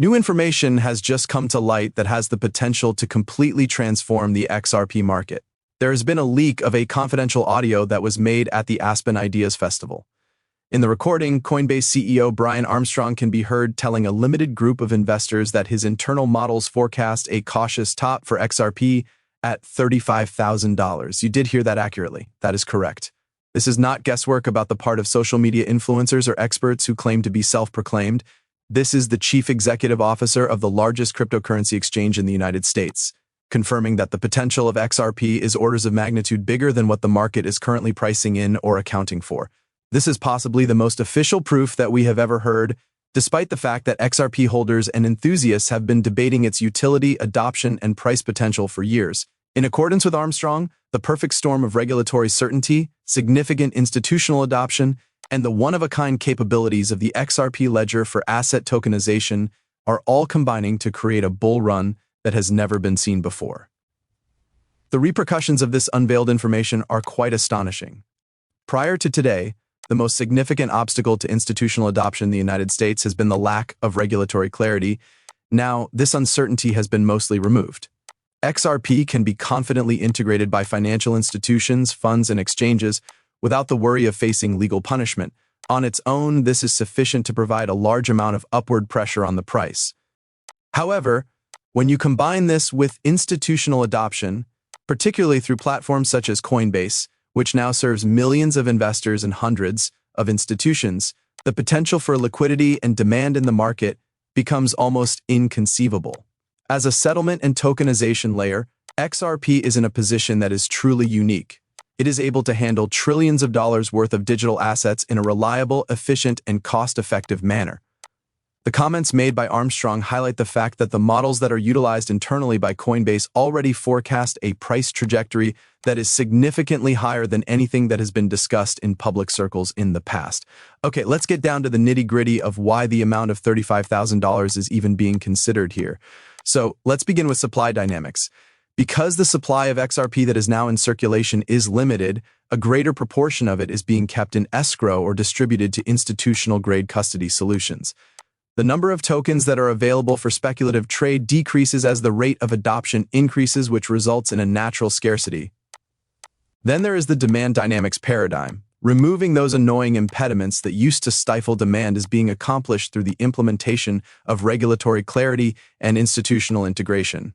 New information has just come to light that has the potential to completely transform the XRP market. There has been a leak of a confidential audio that was made at the Aspen Ideas Festival. In the recording, Coinbase CEO Brian Armstrong can be heard telling a limited group of investors that his internal models forecast a cautious top for XRP at $35,000. You did hear that accurately. That is correct. This is not guesswork about the part of social media influencers or experts who claim to be self-proclaimed. This is the chief executive officer of the largest cryptocurrency exchange in the United States, confirming that the potential of XRP is orders of magnitude bigger than what the market is currently pricing in or accounting for. This is possibly the most official proof that we have ever heard, despite the fact that XRP holders and enthusiasts have been debating its utility, adoption, and price potential for years. In accordance with Armstrong, the perfect storm of regulatory certainty, significant institutional adoption, and the one-of-a-kind capabilities of the XRP ledger for asset tokenization are all combining to create a bull run that has never been seen before. The repercussions of this unveiled information are quite astonishing. Prior to today, the most significant obstacle to institutional adoption in the United States has been the lack of regulatory clarity. Now, this uncertainty has been mostly removed. XRP can be confidently integrated by financial institutions, funds, and exchanges without the worry of facing legal punishment. On its own, this is sufficient to provide a large amount of upward pressure on the price. However, when you combine this with institutional adoption, particularly through platforms such as Coinbase, which now serves millions of investors and hundreds of institutions, the potential for liquidity and demand in the market becomes almost inconceivable. As a settlement and tokenization layer, XRP is in a position that is truly unique. It is able to handle trillions of dollars worth of digital assets in a reliable, efficient, and cost-effective manner. The comments made by Armstrong highlight the fact that the models that are utilized internally by Coinbase already forecast a price trajectory that is significantly higher than anything that has been discussed in public circles in the past. Okay, let's get down to the nitty-gritty of why the amount of $35,000 is even being considered here. So let's begin with supply dynamics. Because the supply of XRP that is now in circulation is limited, a greater proportion of it is being kept in escrow or distributed to institutional-grade custody solutions. The number of tokens that are available for speculative trade decreases as the rate of adoption increases, which results in a natural scarcity. Then there is the demand dynamics paradigm. Removing those annoying impediments that used to stifle demand is being accomplished through the implementation of regulatory clarity and institutional integration.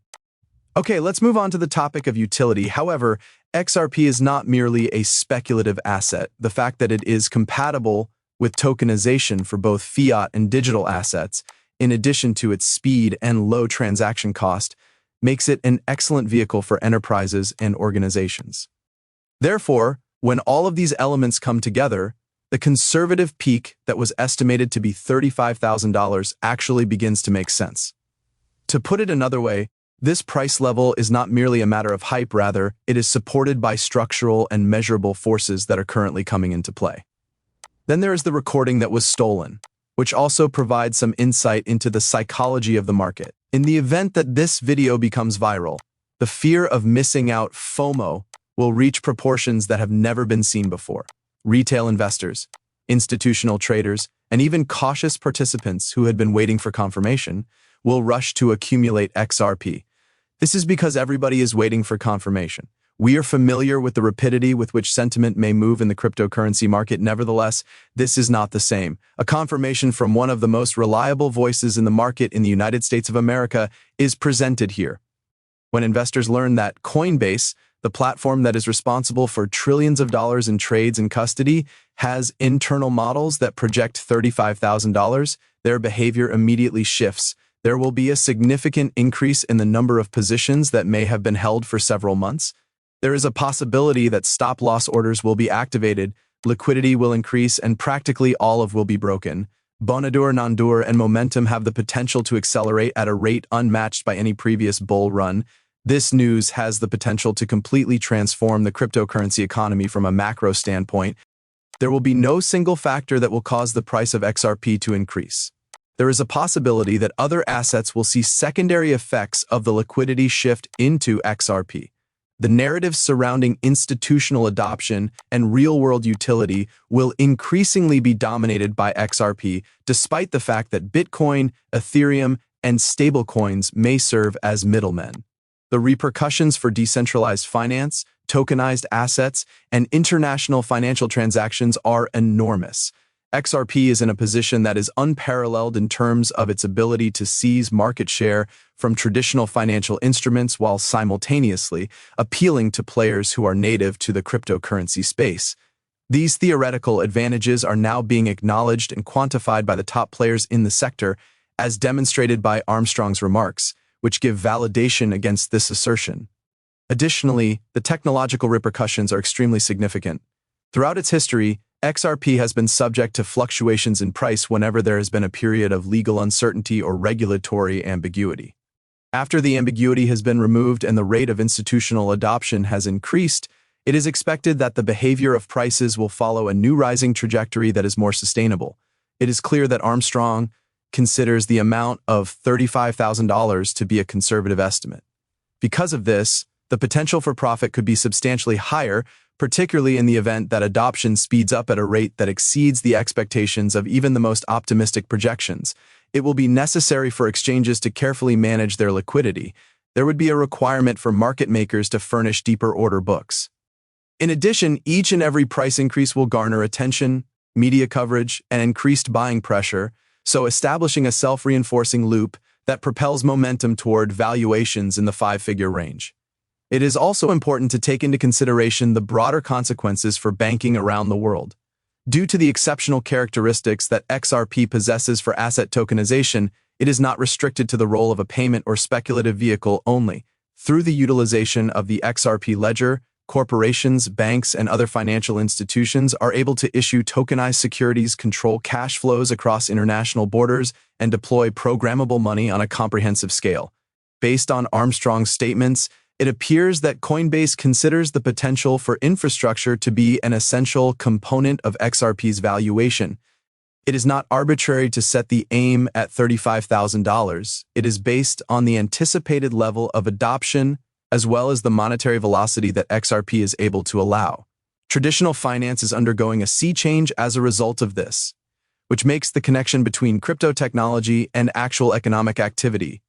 Okay, let's move on to the topic of utility. However, XRP is not merely a speculative asset. The fact that it is compatible with tokenization for both fiat and digital assets, in addition to its speed and low transaction cost, makes it an excellent vehicle for enterprises and organizations. Therefore, when all of these elements come together, the conservative peak that was estimated to be $35,000 actually begins to make sense. To put it another way, this price level is not merely a matter of hype, rather, it is supported by structural and measurable forces that are currently coming into play. Then there is the recording that was stolen, which also provides some insight into the psychology of the market. In the event that this video becomes viral, the fear of missing out, FOMO, will reach proportions that have never been seen before. Retail investors, institutional traders, and even cautious participants who had been waiting for confirmation will rush to accumulate XRP. This is because everybody is waiting for confirmation. We are familiar with the rapidity with which sentiment may move in the cryptocurrency market. Nevertheless, this is not the same. A confirmation from one of the most reliable voices in the market in the United States of America is presented here. When investors learn that Coinbase, the platform that is responsible for trillions of dollars in trades and custody, has internal models that project $35,000, their behavior immediately shifts. There will be a significant increase in the number of positions that may have been held for several months. There is a possibility that stop-loss orders will be activated, liquidity will increase, and practically all of will be broken. Bonjour, non-dur, and momentum have the potential to accelerate at a rate unmatched by any previous bull run. This news has the potential to completely transform the cryptocurrency economy from a macro standpoint. There will be no single factor that will cause the price of XRP to increase. There is a possibility that other assets will see secondary effects of the liquidity shift into XRP. The narratives surrounding institutional adoption and real-world utility will increasingly be dominated by XRP, despite the fact that Bitcoin, Ethereum, and stablecoins may serve as middlemen. The repercussions for decentralized finance, tokenized assets, and international financial transactions are enormous. XRP is in a position that is unparalleled in terms of its ability to seize market share from traditional financial instruments while simultaneously appealing to players who are native to the cryptocurrency space. These theoretical advantages are now being acknowledged and quantified by the top players in the sector, as demonstrated by Armstrong's remarks, which give validation against this assertion. Additionally, the technological repercussions are extremely significant. Throughout its history, XRP has been subject to fluctuations in price whenever there has been a period of legal uncertainty or regulatory ambiguity. After the ambiguity has been removed and the rate of institutional adoption has increased, it is expected that the behavior of prices will follow a new rising trajectory that is more sustainable. It is clear that Armstrong considers the amount of $35,000 to be a conservative estimate. Because of this, the potential for profit could be substantially higher, particularly in the event that adoption speeds up at a rate that exceeds the expectations of even the most optimistic projections. It will be necessary for exchanges to carefully manage their liquidity. There would be a requirement for market makers to furnish deeper order books. In addition, each and every price increase will garner attention, media coverage, and increased buying pressure, so establishing a self-reinforcing loop that propels momentum toward valuations in the five-figure range. It is also important to take into consideration the broader consequences for banking around the world. Due to the exceptional characteristics that XRP possesses for asset tokenization, it is not restricted to the role of a payment or speculative vehicle only. Through the utilization of the XRP ledger, corporations, banks, and other financial institutions are able to issue tokenized securities, control cash flows across international borders, and deploy programmable money on a comprehensive scale. Based on Armstrong's statements, it appears that Coinbase considers the potential for infrastructure to be an essential component of XRP's valuation. It is not arbitrary to set the aim at $35,000. It is based on the anticipated level of adoption as well as the monetary velocity that XRP is able to allow. Traditional finance is undergoing a sea change as a result of this, which makes the connection between crypto technology and actual economic activity.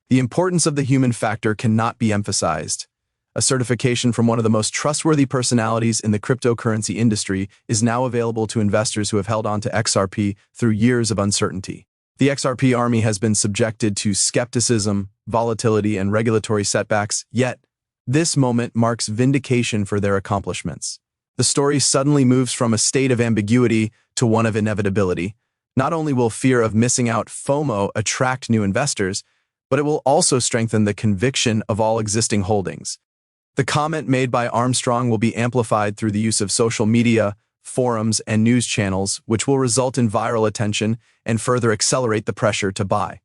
The importance of the human factor cannot be emphasized. A certification from one of the most trustworthy personalities in the cryptocurrency industry is now available to investors who have held on to XRP through years of uncertainty. The XRP army has been subjected to skepticism, volatility, and regulatory setbacks, yet this moment marks vindication for their accomplishments. The story suddenly moves from a state of ambiguity to one of inevitability. Not only will fear of missing out FOMO attract new investors, but it will also strengthen the conviction of all existing holdings. The comment made by Armstrong will be amplified through the use of social media, forums, and news channels, which will result in viral attention and further accelerate the pressure to buy.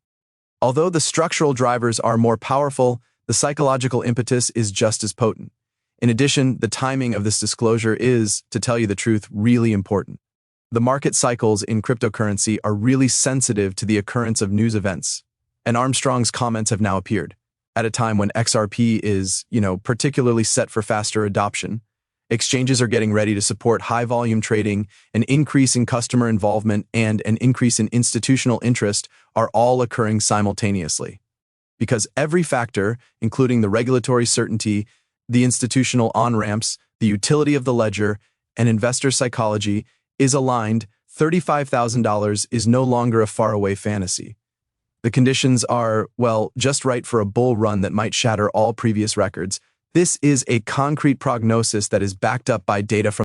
Although the structural drivers are more powerful, the psychological impetus is just as potent. In addition, the timing of this disclosure is, to tell you the truth, really important. The market cycles in cryptocurrency are really sensitive to the occurrence of news events, and Armstrong's comments have now appeared at a time when XRP is, particularly set for faster adoption. Exchanges are getting ready to support high-volume trading, an increase in customer involvement, and an increase in institutional interest are all occurring simultaneously. Because every factor, including the regulatory certainty, the institutional on-ramps, the utility of the ledger, and investor psychology, is aligned, $35,000 is no longer a faraway fantasy. The conditions are, just right for a bull run that might shatter all previous records. This is a concrete prognosis that is backed up by data from